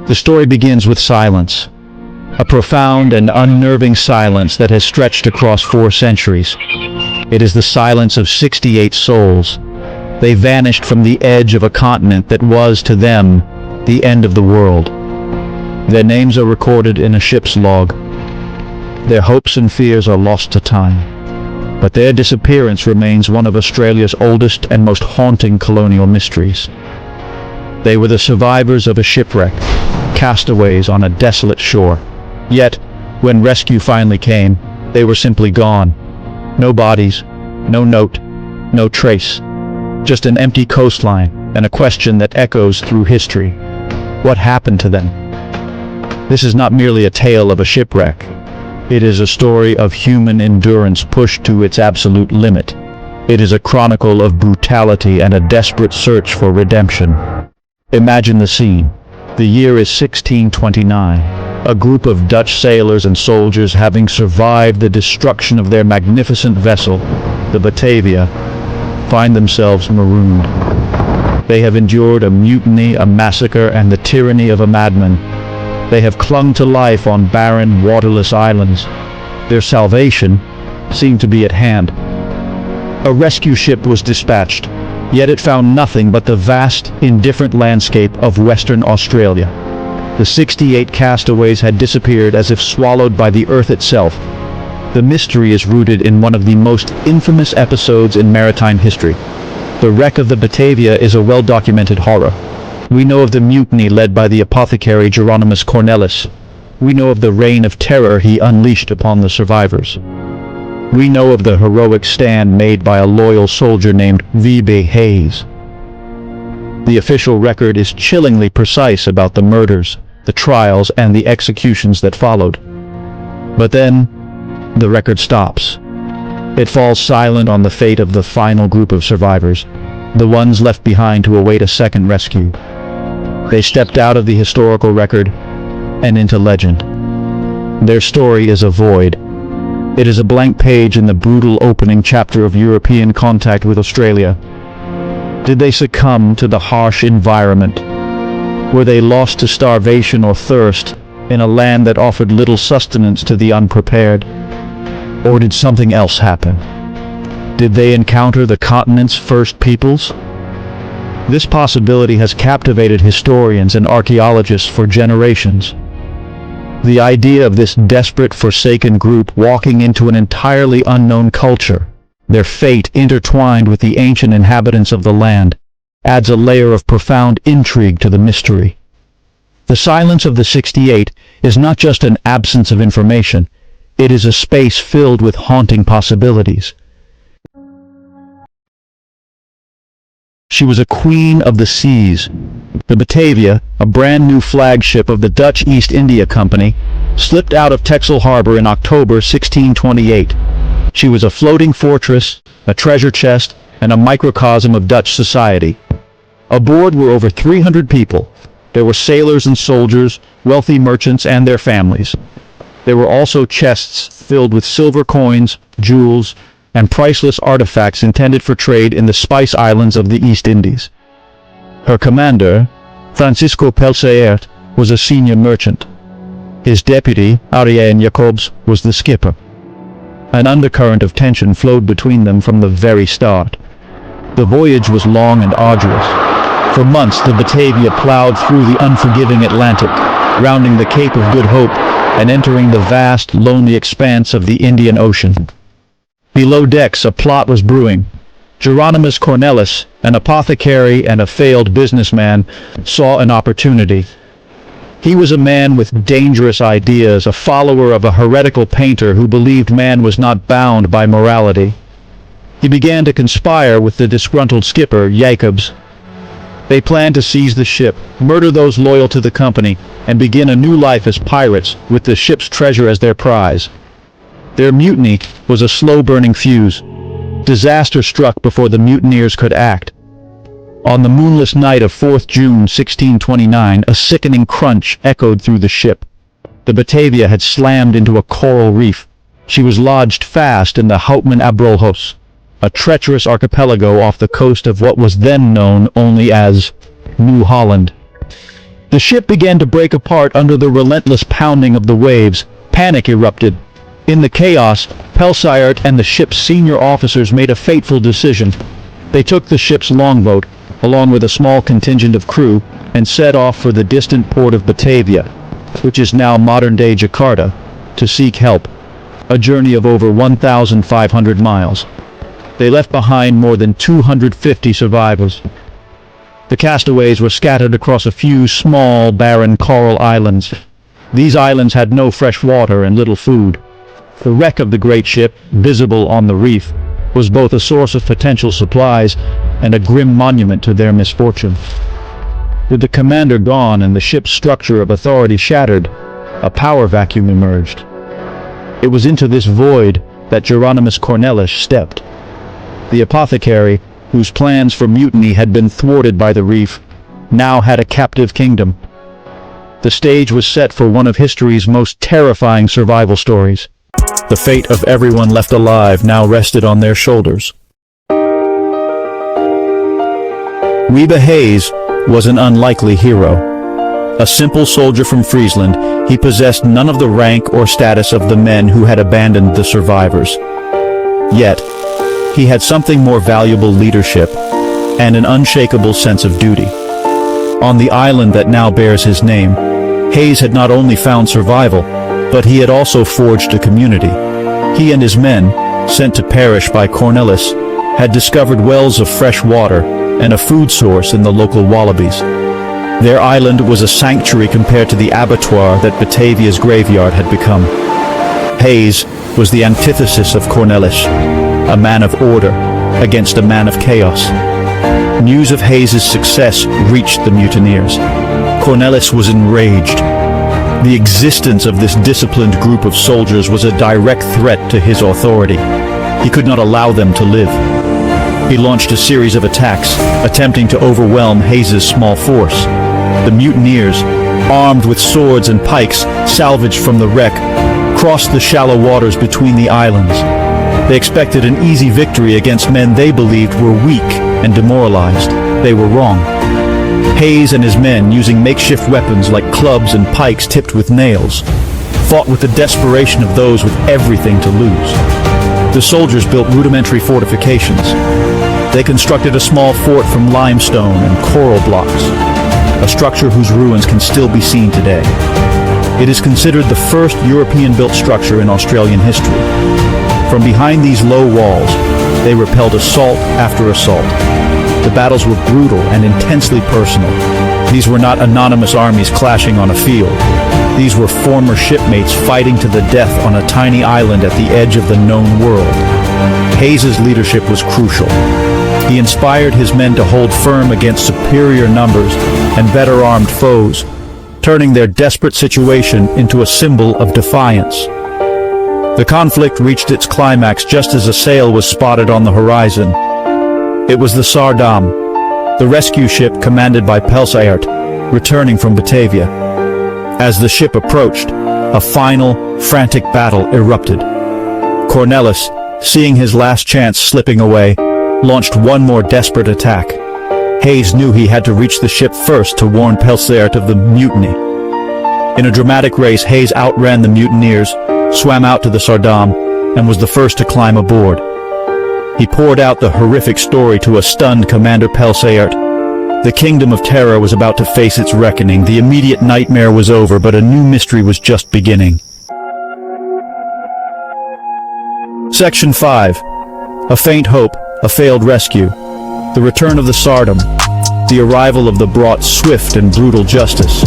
The story begins with silence, a profound and unnerving silence that has stretched across 4 centuries. It is the silence of 68 souls. They vanished from the edge of a continent that was, to them, the end of the world. Their names are recorded in a ship's log. Their hopes and fears are lost to time. But their disappearance remains one of Australia's oldest and most haunting colonial mysteries. They were the survivors of a shipwreck, castaways on a desolate shore. Yet, when rescue finally came, they were simply gone. No bodies, no note, no trace. Just an empty coastline and a question that echoes through history. What happened to them? This is not merely a tale of a shipwreck. It is a story of human endurance pushed to its absolute limit. It is a chronicle of brutality and a desperate search for redemption. Imagine the scene. The year is 1629. A group of Dutch sailors and soldiers, having survived the destruction of their magnificent vessel, the Batavia, find themselves marooned. They have endured a mutiny, a massacre, and the tyranny of a madman. They have clung to life on barren, waterless islands. Their salvation seemed to be at hand. A rescue ship was dispatched, yet it found nothing but the vast, indifferent landscape of Western Australia. The 68 castaways had disappeared as if swallowed by the earth itself. The mystery is rooted in one of the most infamous episodes in maritime history. The wreck of the Batavia is a well-documented horror. We know of the mutiny led by the apothecary Geronimus Cornelis. We know of the reign of terror he unleashed upon the survivors. We know of the heroic stand made by a loyal soldier named V.B. Hayes. The official record is chillingly precise about the murders, the trials, and the executions that followed. But then, the record stops. It falls silent on the fate of the final group of survivors, the ones left behind to await a second rescue. They stepped out of the historical record and into legend. Their story is a void. It is a blank page in the brutal opening chapter of European contact with Australia. Did they succumb to the harsh environment? Were they lost to starvation or thirst in a land that offered little sustenance to the unprepared? Or did something else happen? Did they encounter the continent's first peoples? This possibility has captivated historians and archaeologists for generations. The idea of this desperate, forsaken group walking into an entirely unknown culture, their fate intertwined with the ancient inhabitants of the land, adds a layer of profound intrigue to the mystery. The silence of the 68 is not just an absence of information, it is a space filled with haunting possibilities. She was a queen of the seas. The Batavia, a brand new flagship of the Dutch East India Company, slipped out of Texel Harbor in October 1628. She was a floating fortress, a treasure chest, and a microcosm of Dutch society. Aboard were over 300 people. There were sailors and soldiers, wealthy merchants and their families. There were also chests filled with silver coins, jewels, and priceless artifacts intended for trade in the Spice Islands of the East Indies. Her commander, Francisco Pelsaert, was a senior merchant. His deputy, Ariane Jacobs, was the skipper. An undercurrent of tension flowed between them from the very start. The voyage was long and arduous. For months the Batavia plowed through the unforgiving Atlantic, rounding the Cape of Good Hope and entering the vast, lonely expanse of the Indian Ocean. Below decks a plot was brewing. Geronimus Cornelis, an apothecary and a failed businessman, saw an opportunity. He was a man with dangerous ideas, a follower of a heretical painter who believed man was not bound by morality. He began to conspire with the disgruntled skipper, Jacobs. They planned to seize the ship, murder those loyal to the company, and begin a new life as pirates, with the ship's treasure as their prize. Their mutiny was a slow-burning fuse. Disaster struck before the mutineers could act. On the moonless night of 4th June 1629, a sickening crunch echoed through the ship. The Batavia had slammed into a coral reef. She was lodged fast in the Houtman Abrolhos, a treacherous archipelago off the coast of what was then known only as New Holland. The ship began to break apart under the relentless pounding of the waves. Panic erupted. In the chaos, Pelsiart and the ship's senior officers made a fateful decision. They took the ship's longboat, along with a small contingent of crew, and set off for the distant port of Batavia, which is now modern-day Jakarta, to seek help. A journey of over 1,500 miles. They left behind more than 250 survivors. The castaways were scattered across a few small, barren coral islands. These islands had no fresh water and little food. The wreck of the great ship, visible on the reef, was both a source of potential supplies and a grim monument to their misfortune. With the commander gone and the ship's structure of authority shattered, a power vacuum emerged. It was into this void that Geronimus Cornelis stepped. The apothecary, whose plans for mutiny had been thwarted by the reef, now had a captive kingdom. The stage was set for one of history's most terrifying survival stories. The fate of everyone left alive now rested on their shoulders. Wiebe Hayes was an unlikely hero. A simple soldier from Friesland, he possessed none of the rank or status of the men who had abandoned the survivors. Yet, he had something more valuable: leadership and an unshakable sense of duty. On the island that now bears his name, Hayes had not only found survival, but he had also forged a community. He and his men, sent to perish by Cornelis, had discovered wells of fresh water and a food source in the local wallabies. Their island was a sanctuary compared to the abattoir that Batavia's graveyard had become. Hayes was the antithesis of Cornelis, a man of order against a man of chaos. News of Hayes's success reached the mutineers. Cornelis was enraged. The existence of this disciplined group of soldiers was a direct threat to his authority. He could not allow them to live. He launched a series of attacks, attempting to overwhelm Hayes's small force. The mutineers, armed with swords and pikes salvaged from the wreck, crossed the shallow waters between the islands. They expected an easy victory against men they believed were weak and demoralized. They were wrong. Hayes and his men, using makeshift weapons like clubs and pikes tipped with nails, fought with the desperation of those with everything to lose. The soldiers built rudimentary fortifications. They constructed a small fort from limestone and coral blocks, a structure whose ruins can still be seen today. It is considered the first European-built structure in Australian history. From behind these low walls, they repelled assault after assault. The battles were brutal and intensely personal. These were not anonymous armies clashing on a field. These were former shipmates fighting to the death on a tiny island at the edge of the known world. Hayes's leadership was crucial. He inspired his men to hold firm against superior numbers and better armed foes, turning their desperate situation into a symbol of defiance. The conflict reached its climax just as a sail was spotted on the horizon. It was the Sardam, the rescue ship commanded by Pelsiart, returning from Batavia. As the ship approached, a final, frantic battle erupted. Cornelis, seeing his last chance slipping away, launched one more desperate attack. Hayes knew he had to reach the ship first to warn Pelsiart of the mutiny. In a dramatic race, Hayes outran the mutineers, swam out to the Sardam, and was the first to climb aboard. He poured out the horrific story to a stunned Commander Pelsiart. The Kingdom of Terror was about to face its reckoning. The immediate nightmare was over, but a new mystery was just beginning. Section 5. A faint hope, a failed rescue. The return of the Sardam. The arrival of the brought swift and brutal justice.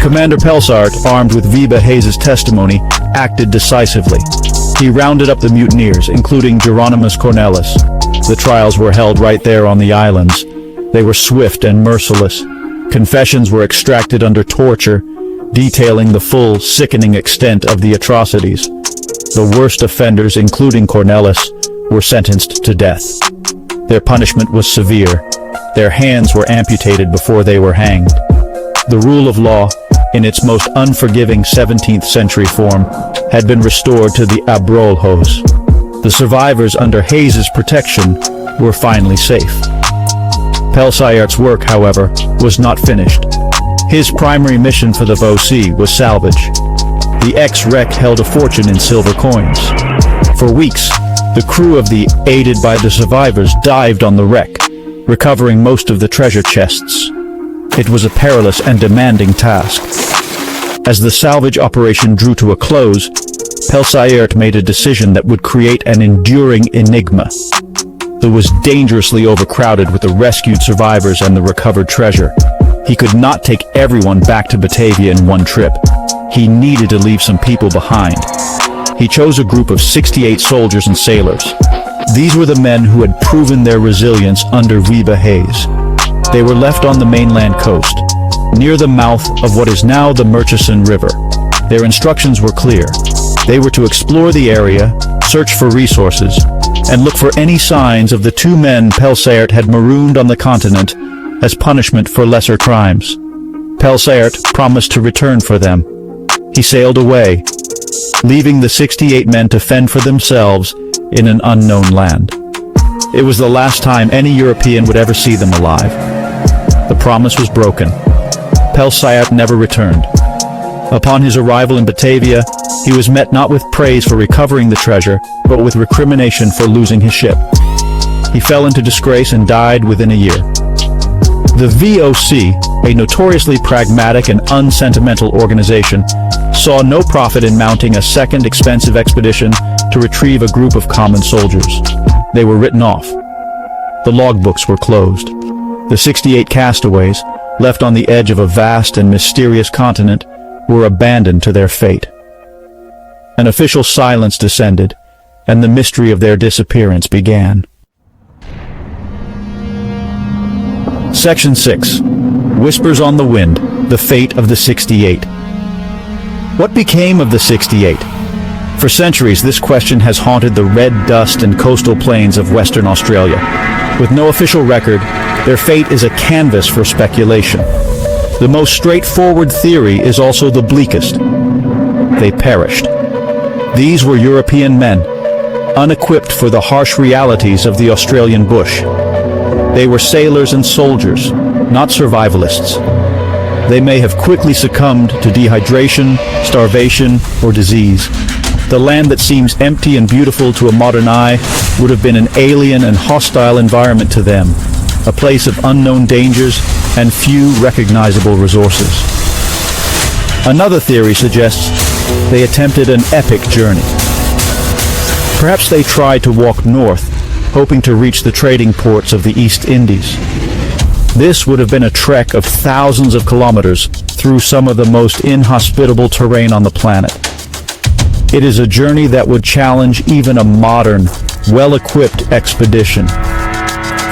Commander Pelsiart, armed with Wiebe Hayes' testimony, acted decisively. He rounded up the mutineers, including Geronimus Cornelis. The trials were held right there on the islands. They were swift and merciless. Confessions were extracted under torture, detailing the full, sickening extent of the atrocities. The worst offenders, including Cornelis, were sentenced to death. Their punishment was severe. Their hands were amputated before they were hanged. The rule of law, in its most unforgiving 17th century form, had been restored to the Abrolhos. The survivors under Hayes' protection were finally safe. Pelsiart's work, however, was not finished. His primary mission for the VOC was salvage. The ex-wreck held a fortune in silver coins. For weeks, the crew of the Aided by the Survivors dived on the wreck, recovering most of the treasure chests. It was a perilous and demanding task. As the salvage operation drew to a close, Pelsaert made a decision that would create an enduring enigma. It was dangerously overcrowded with the rescued survivors and the recovered treasure. He could not take everyone back to Batavia in one trip. He needed to leave some people behind. He chose a group of 68 soldiers and sailors. These were the men who had proven their resilience under Viva Haze. They were left on the mainland coast, near the mouth of what is now the Murchison River. Their instructions were clear. They were to explore the area, search for resources, and look for any signs of the two men Pelsaert had marooned on the continent as punishment for lesser crimes. Pelsaert promised to return for them. He sailed away, leaving the 68 men to fend for themselves in an unknown land. It was the last time any European would ever see them alive. The promise was broken. Pelsaert never returned. Upon his arrival in Batavia, he was met not with praise for recovering the treasure, but with recrimination for losing his ship. He fell into disgrace and died within a year. The VOC, a notoriously pragmatic and unsentimental organization, saw no profit in mounting a second expensive expedition to retrieve a group of common soldiers. They were written off. The logbooks were closed. The 68 castaways, left on the edge of a vast and mysterious continent, were abandoned to their fate. An official silence descended, and the mystery of their disappearance began. Section 6. Whispers on the Wind, the Fate of the 68. What became of the 68? For centuries, this question has haunted the red dust and coastal plains of Western Australia. With no official record, their fate is a canvas for speculation. The most straightforward theory is also the bleakest. They perished. These were European men, unequipped for the harsh realities of the Australian bush. They were sailors and soldiers, not survivalists. They may have quickly succumbed to dehydration, starvation, or disease. The land that seems empty and beautiful to a modern eye would have been an alien and hostile environment to them, a place of unknown dangers and few recognizable resources. Another theory suggests they attempted an epic journey. Perhaps they tried to walk north, hoping to reach the trading ports of the East Indies. This would have been a trek of thousands of kilometers through some of the most inhospitable terrain on the planet. It is a journey that would challenge even a modern, well-equipped expedition.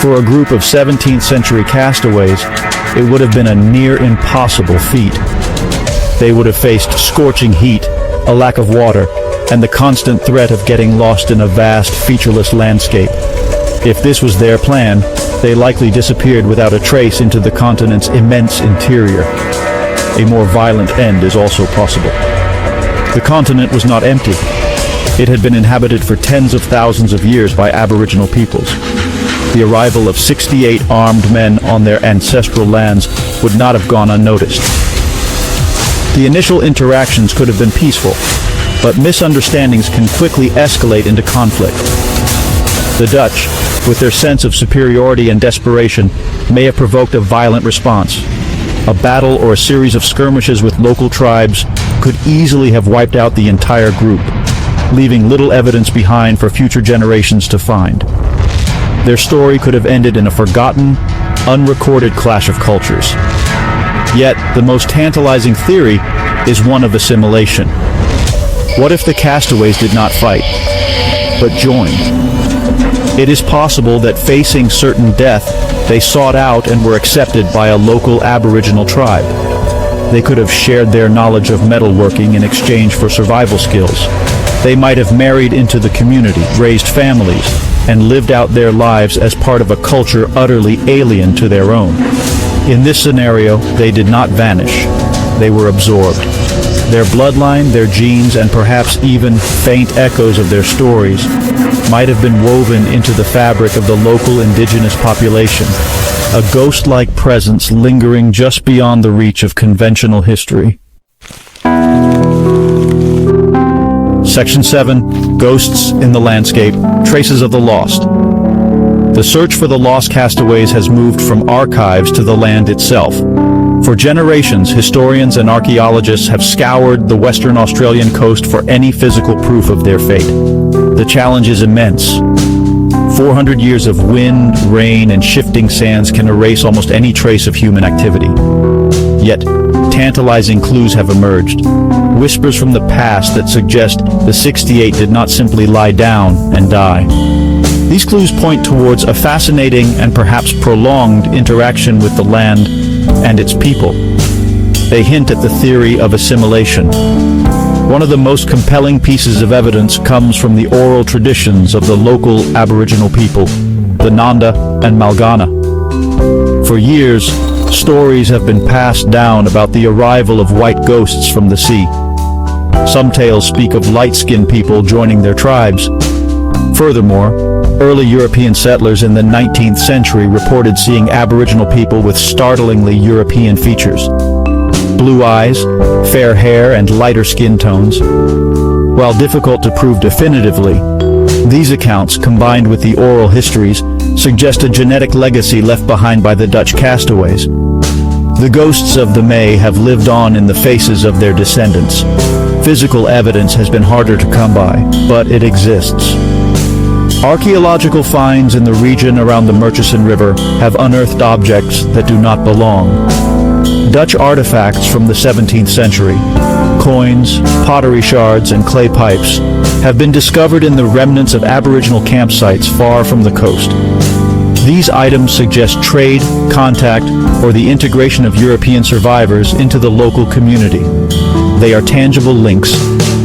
For a group of 17th century castaways, it would have been a near impossible feat. They would have faced scorching heat, a lack of water, and the constant threat of getting lost in a vast, featureless landscape. If this was their plan, they likely disappeared without a trace into the continent's immense interior. A more violent end is also possible. The continent was not empty. It had been inhabited for tens of thousands of years by Aboriginal peoples. The arrival of 68 armed men on their ancestral lands would not have gone unnoticed. The initial interactions could have been peaceful, but misunderstandings can quickly escalate into conflict. The Dutch, with their sense of superiority and desperation, may have provoked a violent response. A battle or a series of skirmishes with local tribes could easily have wiped out the entire group, leaving little evidence behind for future generations to find. Their story could have ended in a forgotten, unrecorded clash of cultures. Yet, the most tantalizing theory is one of assimilation. What if the castaways did not fight, but joined? It is possible that facing certain death, they sought out and were accepted by a local Aboriginal tribe. They could have shared their knowledge of metalworking in exchange for survival skills. They might have married into the community, raised families, and lived out their lives as part of a culture utterly alien to their own. In this scenario, they did not vanish. They were absorbed. Their bloodline, their genes, and perhaps even faint echoes of their stories might have been woven into the fabric of the local indigenous population, a ghost-like presence lingering just beyond the reach of conventional history. Section 7. Ghosts in the Landscape, Traces of the Lost. The search for the lost castaways has moved from archives to the land itself. For generations, historians and archaeologists have scoured the Western Australian coast for any physical proof of their fate. The challenge is immense. 400 years of wind, rain, and shifting sands can erase almost any trace of human activity. Yet, tantalizing clues have emerged. Whispers from the past that suggest the 68 did not simply lie down and die. These clues point towards a fascinating and perhaps prolonged interaction with the land and its people. They hint at the theory of assimilation. One of the most compelling pieces of evidence comes from the oral traditions of the local Aboriginal people, the Nanda and Malgana. For years, stories have been passed down about the arrival of white ghosts from the sea. Some tales speak of light-skinned people joining their tribes. Furthermore, early European settlers in the 19th century reported seeing Aboriginal people with startlingly European features. Blue eyes, fair hair, and lighter skin tones. While difficult to prove definitively, these accounts, combined with the oral histories, suggest a genetic legacy left behind by the Dutch castaways. The ghosts of the May have lived on in the faces of their descendants. Physical evidence has been harder to come by, but it exists. Archaeological finds in the region around the Murchison River have unearthed objects that do not belong. Dutch artifacts from the 17th century, coins, pottery shards, and clay pipes, have been discovered in the remnants of Aboriginal campsites far from the coast. These items suggest trade, contact, or the integration of European survivors into the local community. They are tangible links,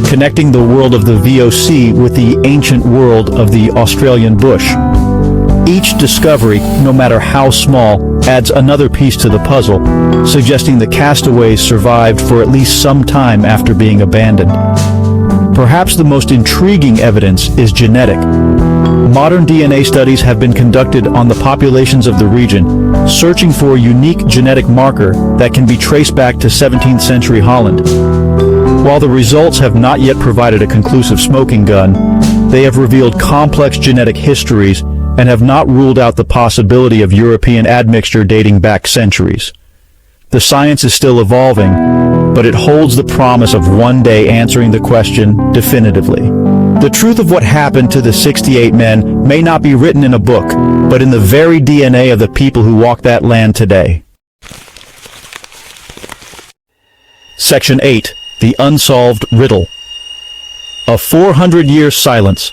connecting the world of the VOC with the ancient world of the Australian bush. Each discovery, no matter how small, adds another piece to the puzzle, suggesting the castaways survived for at least some time after being abandoned. Perhaps the most intriguing evidence is genetic. Modern DNA studies have been conducted on the populations of the region, searching for a unique genetic marker that can be traced back to 17th century Holland. While the results have not yet provided a conclusive smoking gun, they have revealed complex genetic histories and have not ruled out the possibility of European admixture dating back centuries. The science is still evolving, but it holds the promise of one day answering the question definitively. The truth of what happened to the 68 men may not be written in a book, but in the very DNA of the people who walk that land today. Section 8. The Unsolved Riddle. A 400-year silence.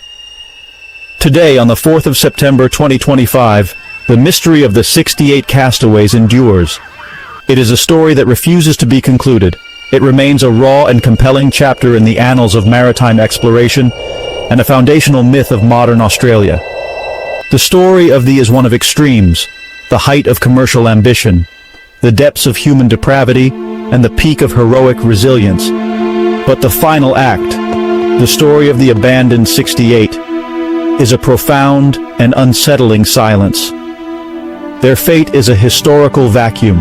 Today, on the 4th of September 2025, the mystery of the 68 castaways endures. It is a story that refuses to be concluded. It remains a raw and compelling chapter in the annals of maritime exploration and a foundational myth of modern Australia. The story of thee is one of extremes, the height of commercial ambition, the depths of human depravity, and the peak of heroic resilience. But the final act, the story of the abandoned 68, is a profound and unsettling silence. Their fate is a historical vacuum,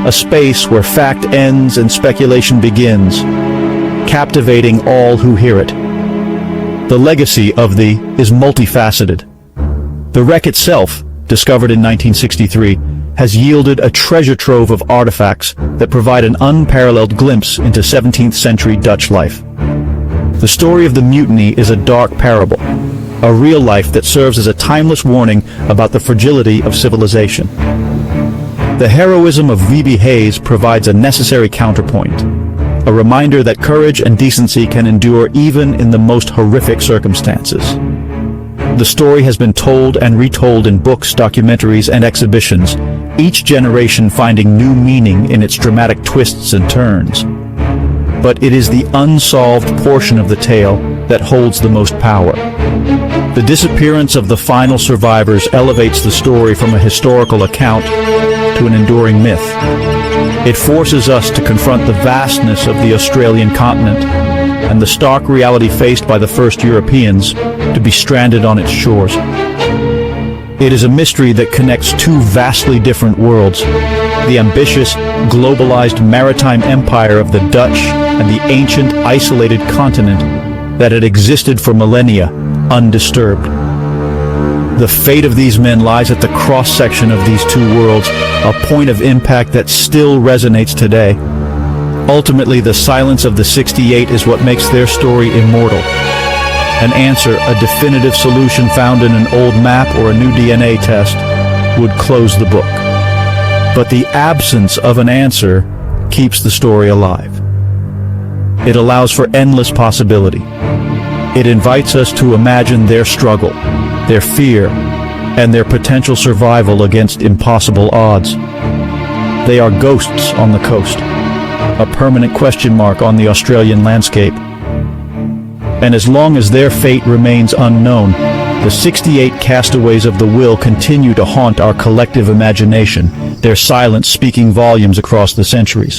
a space where fact ends and speculation begins, captivating all who hear it. The legacy of thee is multifaceted. The wreck itself, discovered in 1963, has yielded a treasure trove of artifacts that provide an unparalleled glimpse into 17th century Dutch life. The story of the mutiny is a dark parable, a real life that serves as a timeless warning about the fragility of civilization. The heroism of V.B. Hayes provides a necessary counterpoint, a reminder that courage and decency can endure even in the most horrific circumstances. The story has been told and retold in books, documentaries, and exhibitions, each generation finding new meaning in its dramatic twists and turns. But it is the unsolved portion of the tale that holds the most power. The disappearance of the final survivors elevates the story from a historical account to an enduring myth. It forces us to confront the vastness of the Australian continent and the stark reality faced by the first Europeans to be stranded on its shores. It is a mystery that connects two vastly different worlds, the ambitious, globalized maritime empire of the Dutch and the ancient, isolated continent that had existed for millennia, undisturbed. The fate of these men lies at the cross-section of these two worlds, a point of impact that still resonates today. Ultimately, the silence of the 68 is what makes their story immortal. An answer, a definitive solution found in an old map or a new DNA test, would close the book. But the absence of an answer keeps the story alive. It allows for endless possibility. It invites us to imagine their struggle, their fear, and their potential survival against impossible odds. They are ghosts on the coast, a permanent question mark on the Australian landscape. And as long as their fate remains unknown, the 68 castaways of the Will continue to haunt our collective imagination, their silence speaking volumes across the centuries.